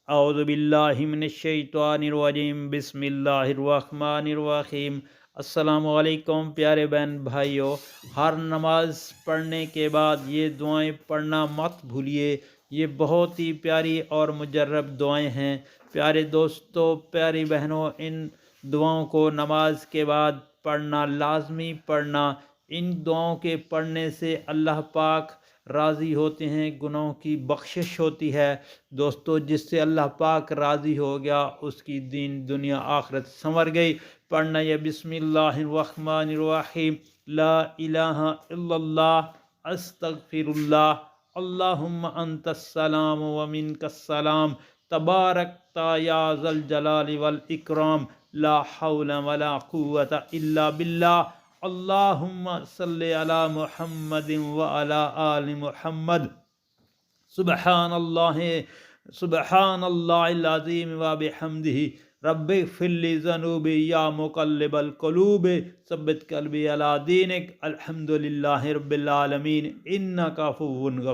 اعوذ باللہ من الشیطان الرجیم، بسم اللہ الرحمن الرحیم۔ السلام علیکم پیارے بہن بھائیوں، ہر نماز پڑھنے کے بعد یہ دعائیں پڑھنا مت بھولیے، یہ بہت ہی پیاری اور مجرب دعائیں ہیں۔ پیارے دوستوں، پیاری بہنوں، ان دعاؤں کو نماز کے بعد پڑھنا لازمی پڑھنا۔ ان دعاؤں کے پڑھنے سے اللہ پاک راضی ہوتے ہیں، گناہوں کی بخشش ہوتی ہے۔ دوستو، جس سے اللہ پاک راضی ہو گیا اس کی دین دنیا آخرت سنور گئی۔ پڑھنا یہ بسم اللہ الرحمن الرحیم، لا الہ الا اللہ، استغفر اللہ، اللہم انت السلام ومنک السلام، تبارکتا یا ذا الجلال والاکرام، لا حول ولا قوة الا باللہ، اللہم صلی علی محمد وعلی آل محمد، سبحان اللہ العظیم و بحمدہ، رب اغفر لی ذنوبی یا مقلب القلوب ثبت قلبی علی دینک، الحمدللہ رب العالمین، انک عفو غفور۔